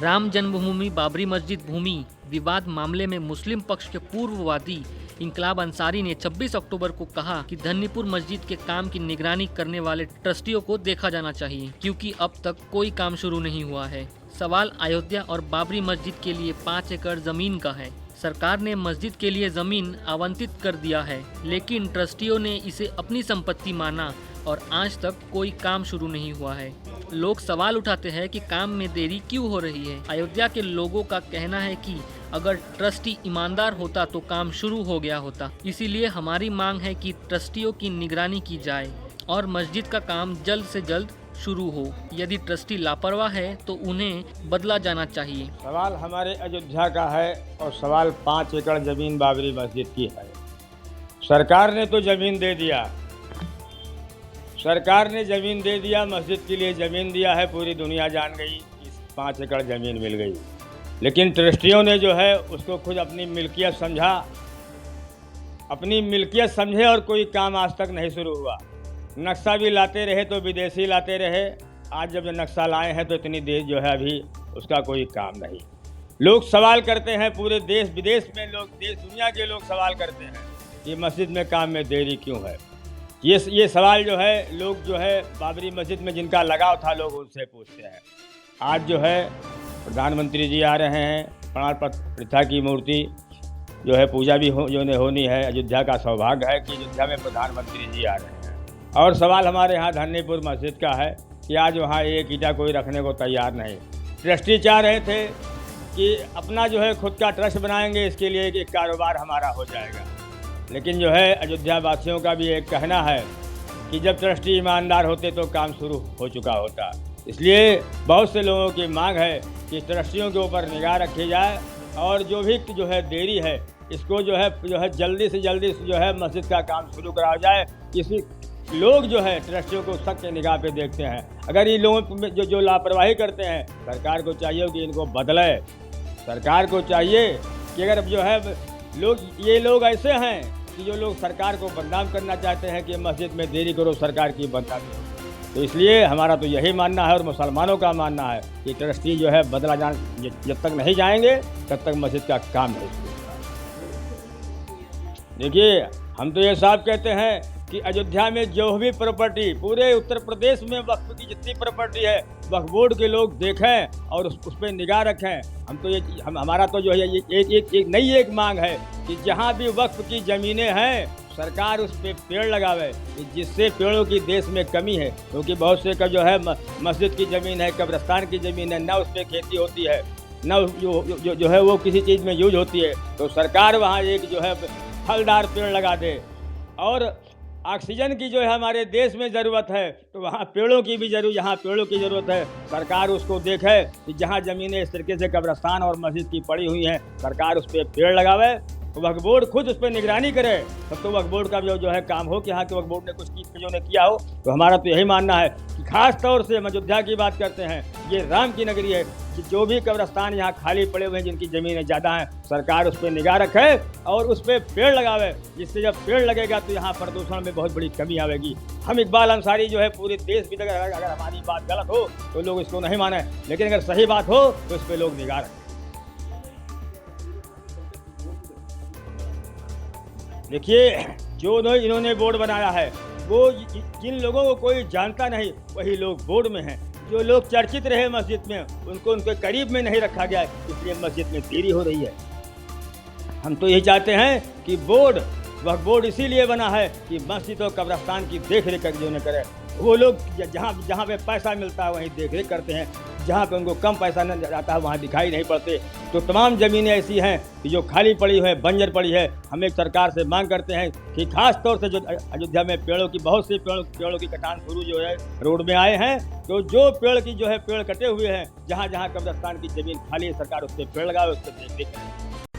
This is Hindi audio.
राम जन्मभूमि बाबरी मस्जिद भूमि विवाद मामले में मुस्लिम पक्ष के पूर्ववादी इनकलाब अंसारी ने 26 अक्टूबर को कहा कि धन्नीपुर मस्जिद के काम की निगरानी करने वाले ट्रस्टियों को देखा जाना चाहिए, क्योंकि अब तक कोई काम शुरू नहीं हुआ है। सवाल अयोध्या और बाबरी मस्जिद के लिए 5 एकड़ जमीन का है। सरकार ने मस्जिद के लिए जमीन आवंटित कर दिया है, लेकिन ट्रस्टियों ने इसे अपनी संपत्ति माना और आज तक कोई काम शुरू नहीं हुआ है। लोग सवाल उठाते हैं कि काम में देरी क्यों हो रही है। अयोध्या के लोगों का कहना है कि अगर ट्रस्टी ईमानदार होता तो काम शुरू हो गया होता। इसीलिए हमारी मांग है कि ट्रस्टियों की निगरानी की जाए और मस्जिद का काम जल्द से जल्द शुरू हो। यदि ट्रस्टी लापरवाह है तो उन्हें बदला जाना चाहिए। सवाल हमारे अयोध्या का है और सवाल 5 एकड़ ज़मीन बाबरी मस्जिद की है। सरकार ने तो ज़मीन दे दिया, सरकार ने ज़मीन दे दिया, मस्जिद के लिए ज़मीन दिया है, पूरी दुनिया जान गई, इस 5 एकड़ ज़मीन मिल गई। लेकिन ट्रस्टियों ने जो है उसको खुद अपनी मिल्कियत समझा, अपनी मिल्कियत समझे और कोई काम आज तक नहीं शुरू हुआ। नक्शा भी लाते रहे तो विदेशी लाते रहे, आज जब नक्शा लाए हैं तो इतनी देर जो है अभी उसका कोई काम नहीं। लोग सवाल करते हैं, पूरे देश विदेश में लोग, देश दुनिया के लोग सवाल करते हैं कि मस्जिद में काम में देरी क्यों है। ये सवाल जो है लोग जो है बाबरी मस्जिद में जिनका लगाव था लोग उनसे पूछते हैं। आज जो है प्रधानमंत्री जी आ रहे हैं, प्राण प्रतिष्ठा की मूर्ति जो है पूजा भी होनी है। अयोध्या का सौभाग्य है कि अयोध्या में प्रधानमंत्री जी आ रहे हैं। और सवाल हमारे यहाँ धन्नीपुर मस्जिद का है कि आज वहाँ एक ईंटा कोई रखने को तैयार नहीं। ट्रस्टी चाह रहे थे कि अपना जो है खुद का ट्रस्ट बनाएंगे, इसके लिए एक कारोबार हमारा हो जाएगा। लेकिन जो है अयोध्या वासियों का भी एक कहना है कि जब ट्रस्टी ईमानदार होते तो काम शुरू हो चुका होता। इसलिए बहुत से लोगों की मांग है कि ट्रस्टियों के ऊपर निगाह रखी जाए और जो भी जो है देरी है इसको जो है जल्दी से जल्दी जो है मस्जिद का काम शुरू कराया जाए। इसी लोग जो है ट्रस्टियों को सख्त निगाह पे देखते हैं। अगर ये लोग जो लापरवाही करते हैं, सरकार को चाहिए कि इनको बदले। सरकार को चाहिए कि अगर जो है ये लोग ऐसे हैं कि जो लोग सरकार को बदनाम करना चाहते हैं कि मस्जिद में देरी करो, सरकार की बदनामी हो। तो इसलिए हमारा तो यही मानना है और मुसलमानों का मानना है कि ट्रस्टी जो है बदला जब तक नहीं जाएंगे तब तक मस्जिद का काम नहीं शुरू होगा। देखिए, हम तो ये साफ कहते हैं कि अयोध्या में जो भी प्रॉपर्टी, पूरे उत्तर प्रदेश में वक्फ की जितनी प्रॉपर्टी है, वक्फ बोर्ड के लोग देखें और उस पर निगाह रखें। हमारा तो जो है एक नई मांग है कि जहाँ भी वक्फ की ज़मीनें हैं सरकार उस पर पेड़ लगावे, जिससे पेड़ों की देश में कमी है। क्योंकि बहुत से का जो है मस्जिद की ज़मीन है, कब्रिस्तान की ज़मीन है, ना उस पर खेती होती है, ना जो है वो किसी चीज़ में यूज होती है। तो सरकार वहाँ एक जो है फलदार पेड़ लगा दे। और ऑक्सीजन की जो है हमारे देश में ज़रूरत है, तो वहाँ पेड़ों की भी जहाँ पेड़ों की ज़रूरत है सरकार उसको देखे कि जहाँ ज़मीनें इस तरीके से कब्रिस्तान और मस्जिद की पड़ी हुई हैं सरकार उस पर पेड़ लगावे। तो वक्फ बोर्ड खुद उस पर निगरानी करे, तब तो वक्फ बोर्ड का जो है काम हो कि यहाँ के वक्फ बोर्ड ने कुछ चीज़ों ने किया हो। तो हमारा तो यही मानना है कि खास तौर से हम अयोध्या की बात करते हैं, ये राम की नगरी है, कि जो भी कब्रिस्तान यहाँ खाली पड़े हुए हैं, जिनकी ज़मीनें ज़्यादा हैं, सरकार उस पर निगाह रखे और उस पर पेड़ लगावे। जिससे जब पेड़ लगेगा तो यहाँ प्रदूषण में बहुत बड़ी कमी आएगी। हम इकबाल अंसारी जो है पूरे देश में अगर हमारी बात गलत हो तो लोग इसको नहीं माने, लेकिन अगर सही बात हो तो इस पर लोग निगाह रखें। देखिए, जो इन्होंने बोर्ड बनाया है वो जिन लोगों को कोई जानता नहीं वही लोग बोर्ड में हैं। जो लोग चर्चित रहे मस्जिद में उनको उनके करीब में नहीं रखा गया, इसलिए मस्जिद में देरी हो रही है। हम तो यही चाहते हैं कि वक्फ बोर्ड इसीलिए बना है कि मस्जिद और कब्रिस्तान की देख रेख जो न करे। वो लोग जहाँ पे पैसा मिलता है वहीं देख रेख करते हैं, जहाँ पे उनको कम पैसा न जाता है वहाँ दिखाई नहीं पड़ते। तो तमाम ज़मीनें ऐसी हैं कि जो खाली पड़ी है, बंजर पड़ी है। हम एक सरकार से मांग करते हैं कि खास तौर से जो अयोध्या में बहुत से पेड़ों की कटान शुरू जो है रोड में आए हैं, तो जो पेड़ की जो है पेड़ कटे हुए हैं, जहाँ कब्रिस्तान की ज़मीन खाली है सरकार उस पर पेड़ लगाए, उस पर देख रेख करें।